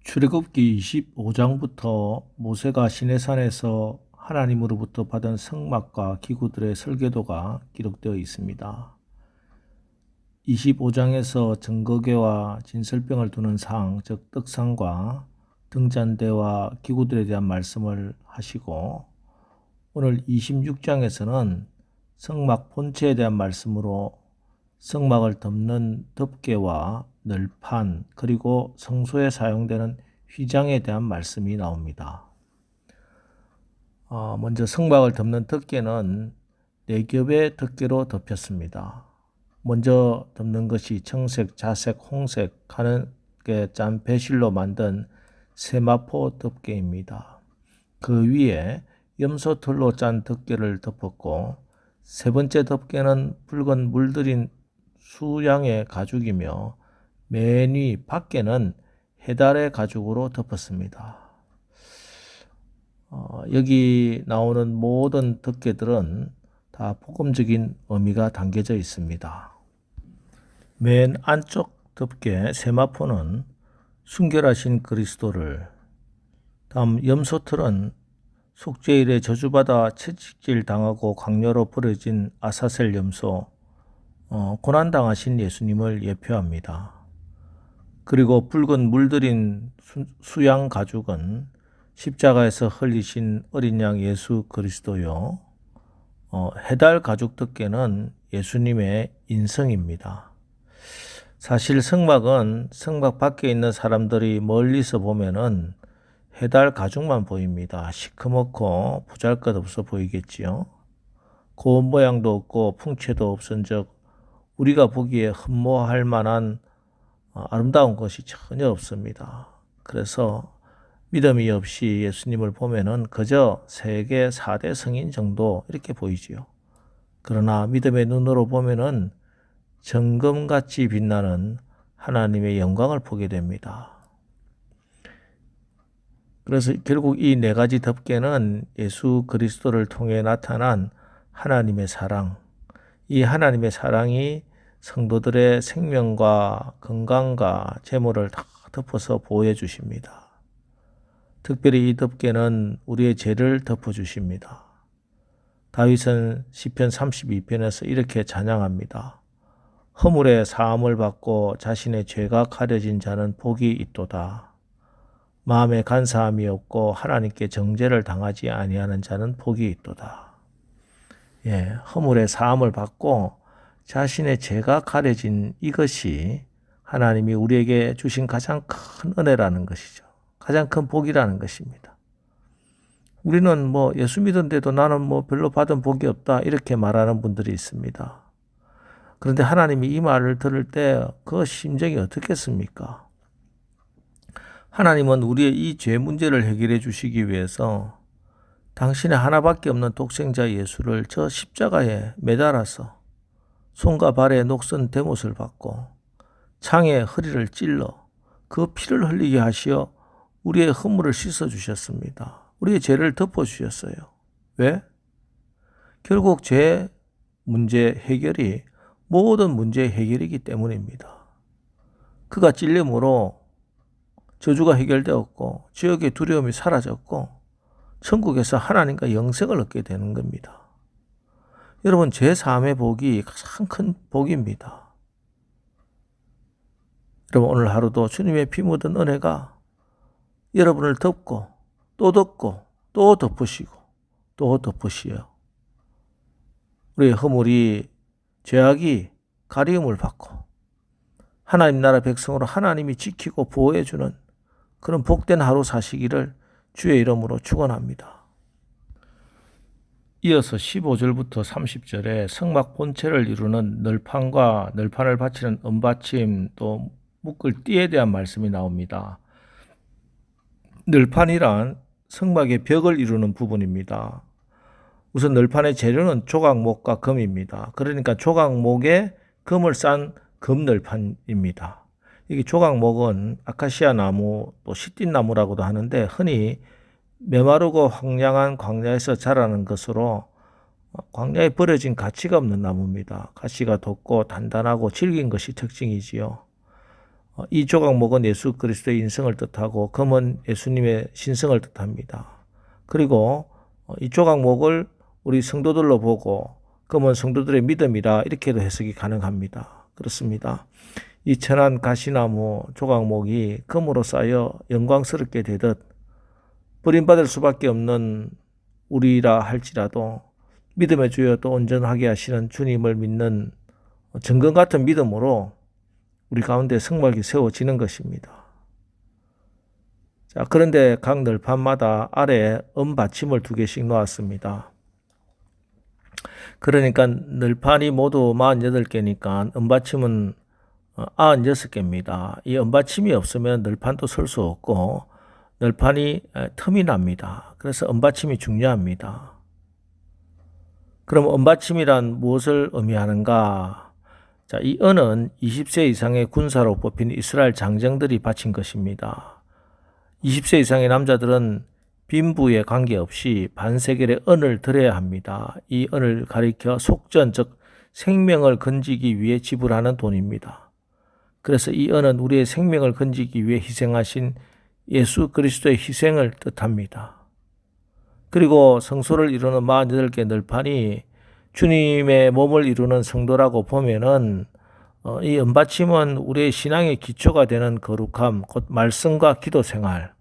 출애굽기 25장부터 모세가 시내산에서 하나님으로부터 받은 성막과 기구들의 설계도가 기록되어 있습니다. 25장에서 증거궤와 진설병을 두는 상, 즉 떡상과 등잔대와 기구들에 대한 말씀을 하시고, 오늘 26장에서는 성막 본체에 대한 말씀으로 성막을 덮는 덮개와 널판, 그리고 성소에 사용되는 휘장에 대한 말씀이 나옵니다. 먼저 성막을 덮는 덮개는 4겹의 덮개로 덮였습니다. 먼저 덮는 것이 청색, 자색, 홍색 하는 짠 배실로 만든 세마포 덮개입니다. 그 위에 염소털로 짠 덮개를 덮었고, 세 번째 덮개는 붉은 물들인 수양의 가죽이며 맨 위 밖에는 해달의 가죽으로 덮었습니다. 여기 나오는 모든 덮개들은 다 복음적인 의미가 담겨져 있습니다. 맨 안쪽 덮개 세마포는 순결하신 그리스도를, 다음 염소털은 속죄일에 저주받아 채찍질 당하고 강요로 버려진 아사셀 염소, 고난당하신 예수님을 예표합니다. 그리고 붉은 물들인 수양 가죽은 십자가에서 흘리신 어린 양 예수 그리스도요. 해달 가죽 덮개는 예수님의 인성입니다. 사실 성막은 성막 밖에 있는 사람들이 멀리서 보면은 해달 가죽만 보입니다. 시커멓고 보잘것없어 보이겠지요. 고운 모양도 없고 풍채도 없은즉 우리가 보기에 흠모할 만한 아름다운 것이 전혀 없습니다. 그래서 믿음이 없이 예수님을 보면은 그저 세계 4대 성인 정도 이렇게 보이지요. 그러나 믿음의 눈으로 보면은 정금같이 빛나는 하나님의 영광을 보게 됩니다. 그래서 결국 이 4가지 덮개는 예수 그리스도를 통해 나타난 하나님의 사랑, 이 하나님의 사랑이 성도들의 생명과 건강과 재물을 다 덮어서 보호해 주십니다. 특별히 이 덮개는 우리의 죄를 덮어주십니다. 다윗은 시편 32편에서 이렇게 찬양합니다. 허물의 사함을 받고 자신의 죄가 가려진 자는 복이 있도다. 마음에 간사함이 없고 하나님께 정죄를 당하지 아니하는 자는 복이 있도다. 허물의 사함을 받고 자신의 죄가 가려진 이것이 하나님이 우리에게 주신 가장 큰 은혜라는 것이죠. 가장 큰 복이라는 것입니다. 우리는 예수 믿은데도 나는 별로 받은 복이 없다 이렇게 말하는 분들이 있습니다. 그런데 하나님이 이 말을 들을 때 그 심정이 어떻겠습니까? 하나님은 우리의 이 죄 문제를 해결해 주시기 위해서 당신의 하나밖에 없는 독생자 예수를 저 십자가에 매달아서 손과 발에 녹슨 대못을 받고 창에 허리를 찔러 그 피를 흘리게 하시어 우리의 허물을 씻어 주셨습니다. 우리의 죄를 덮어 주셨어요. 왜? 결국 죄 문제 해결이 모든 문제의 해결이기 때문입니다. 그가 찔림으로 저주가 해결되었고 지옥의 두려움이 사라졌고 천국에서 하나님과 영생을 얻게 되는 겁니다. 여러분, 죄 사함의 복이 가장 큰 복입니다. 여러분, 오늘 하루도 주님의 피 묻은 은혜가 여러분을 덮고 또 덮고 또 덮으시고 또 덮으시어 우리의 허물이, 죄악이 가리움을 받고 하나님 나라 백성으로 하나님이 지키고 보호해주는 그런 복된 하루 사시기를 주의 이름으로 축원합니다. 이어서 15절부터 30절에 성막 본체를 이루는 널판과 널판을 받치는 은받침, 또 묶을 띠에 대한 말씀이 나옵니다. 널판이란 성막의 벽을 이루는 부분입니다. 우선 널판의 재료는 조각목과 금입니다. 그러니까 조각목에 금을 싼 금널판입니다. 이게 조각목은 아카시아 나무, 또 시띠나무라고도 하는데 흔히 메마르고 황량한 광야에서 자라는 것으로 광야에 버려진 가치가 없는 나무입니다. 가시가 돋고 단단하고 질긴 것이 특징이지요. 이 조각목은 예수 그리스도의 인성을 뜻하고 금은 예수님의 신성을 뜻합니다. 그리고 이 조각목을 우리 성도들로 보고 금은 성도들의 믿음이라 이렇게도 해석이 가능합니다. 그렇습니다. 이 천한 가시나무 조각목이 금으로 쌓여 영광스럽게 되듯 버림받을 수밖에 없는 우리라 할지라도 믿음의 주여 또 온전하게 하시는 주님을 믿는 정금 같은 믿음으로 우리 가운데 성막이 세워지는 것입니다. 자, 그런데 각 널판마다 아래에 은받침을 2개씩 놓았습니다. 그러니까 널판이 모두 48개니까 은받침은 96개입니다. 이 은받침이 없으면 널판도 설 수 없고 널판이 틈이 납니다. 그래서 은받침이 중요합니다. 그럼 은받침이란 무엇을 의미하는가? 자, 이 은은 20세 이상의 군사로 뽑힌 이스라엘 장정들이 바친 것입니다. 20세 이상의 남자들은 빈부에 관계없이 반세겔의 은을 드려야 합니다. 이 은을 가리켜 속전, 즉 생명을 건지기 위해 지불하는 돈입니다. 그래서 이 은은 우리의 생명을 건지기 위해 희생하신 예수 그리스도의 희생을 뜻합니다. 그리고 성소를 이루는 48개 널판이 주님의 몸을 이루는 성도라고 보면은 이 은받침은 우리의 신앙의 기초가 되는 거룩함, 곧 말씀과 기도 생활,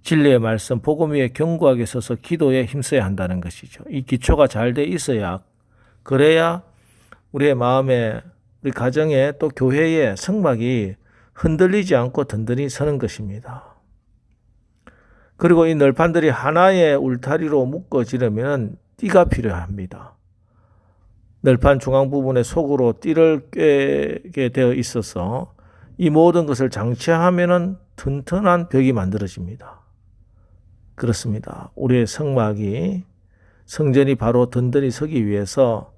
진리의 말씀, 복음 위에 견고하게 서서 기도에 힘써야 한다는 것이죠. 이 기초가 잘 돼 있어야, 그래야 우리의 마음에, 우리 가정에 또 교회의 성막이 흔들리지 않고 든든히 서는 것입니다. 그리고 이 널판들이 하나의 울타리로 묶어지려면 띠가 필요합니다. 널판 중앙 부분에 속으로 띠를 꿰게 되어 있어서 이 모든 것을 장치하면 튼튼한 벽이 만들어집니다. 그렇습니다. 우리의 성막이, 성전이 바로 든든히 서기 위해서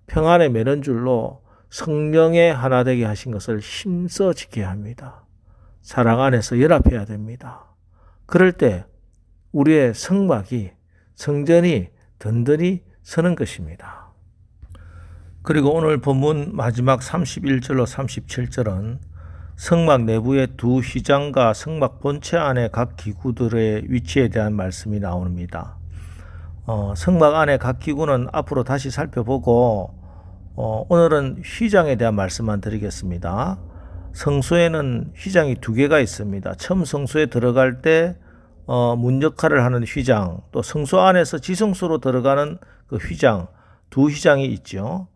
평안의 매는줄로 성령의 하나 되게 하신 것을 힘써 지켜야 합니다. 사랑 안에서 연합해야 됩니다. 그럴 때 우리의 성막이, 성전이 든든히 서는 것입니다. 그리고 오늘 본문 마지막 31절로 37절은 성막 내부의 2 휘장과 성막 본체 안에 각 기구들의 위치에 대한 말씀이 나옵니다. 성막 안에 각 기구는 앞으로 다시 살펴보고 오늘은 휘장에 대한 말씀만 드리겠습니다. 성소에는 휘장이 2개가 있습니다. 처음 성소에 들어갈 때 문 역할을 하는 휘장, 또 성소 안에서 지성소로 들어가는 그 휘장, 2 휘장이 있죠.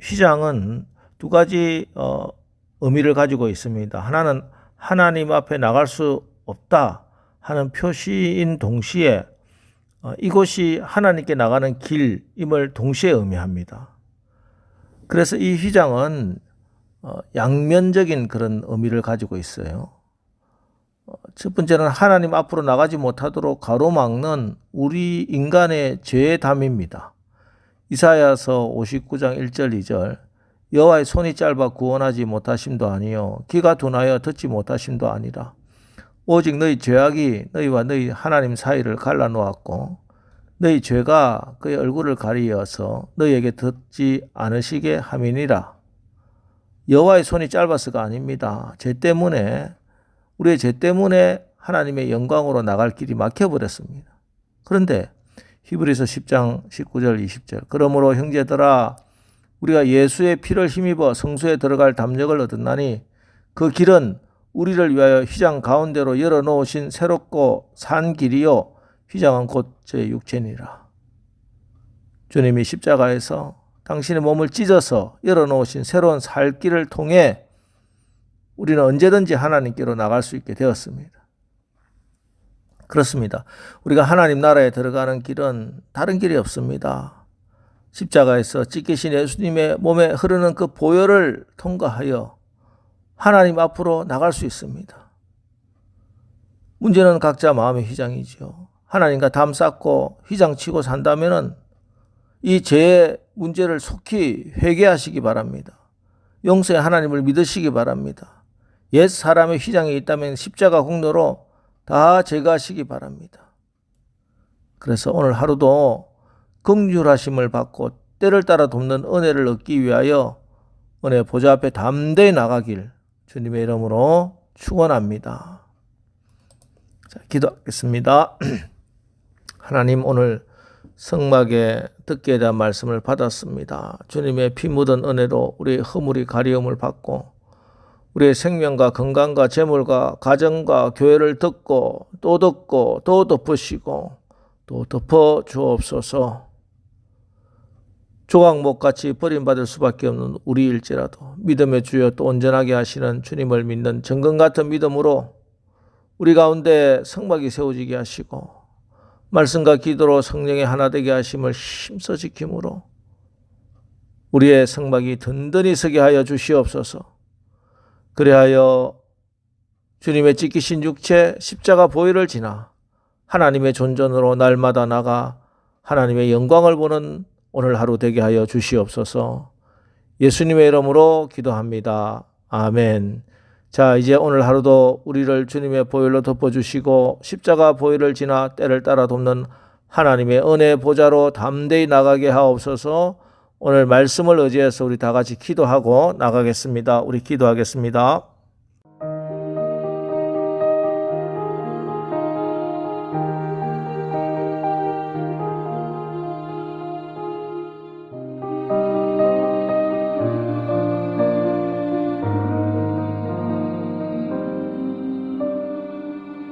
휘장은 2가지 의미를 가지고 있습니다. 하나는 하나님 앞에 나갈 수 없다 하는 표시인 동시에 이곳이 하나님께 나가는 길임을 동시에 의미합니다. 그래서 이 휘장은 양면적인 그런 의미를 가지고 있어요. 첫 번째는 하나님 앞으로 나가지 못하도록 가로막는 우리 인간의 죄의 담입니다. 이사야서 59장 1절 2절 여호와의 손이 짧아 구원하지 못하심도 아니요 귀가 둔하여 듣지 못하심도 아니라 오직 너희 죄악이 너희와 너희 하나님 사이를 갈라놓았고 너희 죄가 그의 얼굴을 가리어서 너희에게 듣지 않으시게 함이니라. 여호와의 손이 짧아서가 아닙니다. 죄 때문에, 우리의 죄 때문에 하나님의 영광으로 나갈 길이 막혀버렸습니다. 그런데 히브리서 10장 19절 20절 그러므로 형제들아 우리가 예수의 피를 힘입어 성소에 들어갈 담력을 얻었나니 그 길은 우리를 위하여 휘장 가운데로 열어놓으신 새롭고 산 길이요 휘장은 곧 제 육체니라. 주님이 십자가에서 당신의 몸을 찢어서 열어놓으신 새로운 살 길을 통해 우리는 언제든지 하나님께로 나갈 수 있게 되었습니다. 그렇습니다. 우리가 하나님 나라에 들어가는 길은 다른 길이 없습니다. 십자가에서 찢기신 예수님의 몸에 흐르는 그 보혈을 통과하여 하나님 앞으로 나갈 수 있습니다. 문제는 각자 마음의 휘장이죠. 하나님과 담 쌓고 휘장 치고 산다면 이 죄의 문제를 속히 회개하시기 바랍니다. 용서의 하나님을 믿으시기 바랍니다. 옛 사람의 휘장이 있다면 십자가 공로로 다 제거하시기 바랍니다. 그래서 오늘 하루도 긍휼하심을 받고 때를 따라 돕는 은혜를 얻기 위하여 은혜 보좌 앞에 담대히 나가길 주님의 이름으로 축원합니다. 자, 기도하겠습니다. 하나님, 오늘 성막의 듣기에 대한 말씀을 받았습니다. 주님의 피 묻은 은혜로 우리의 허물이 가리움을 받고 우리의 생명과 건강과 재물과 가정과 교회를 듣고 또 듣고 또 덮으시고 또 덮어 주옵소서. 조각목같이 버림받을 수밖에 없는 우리일지라도 믿음의 주여 또 온전하게 하시는 주님을 믿는 정금 같은 믿음으로 우리 가운데 성막이 세워지게 하시고 말씀과 기도로 성령의 하나 되게 하심을 힘써 지킴으로 우리의 성막이 든든히 서게 하여 주시옵소서. 그리하여 주님의 찢기신 육체 십자가 보혈을 지나 하나님의 존전으로 날마다 나가 하나님의 영광을 보는 오늘 하루 되게 하여 주시옵소서. 예수님의 이름으로 기도합니다. 아멘. 자, 이제 오늘 하루도 우리를 주님의 보혈로 덮어주시고 십자가 보혈을 지나 때를 따라 돕는 하나님의 은혜 보좌로 담대히 나가게 하옵소서. 오늘 말씀을 의지해서 우리 다 같이 기도하고 나가겠습니다. 우리 기도하겠습니다.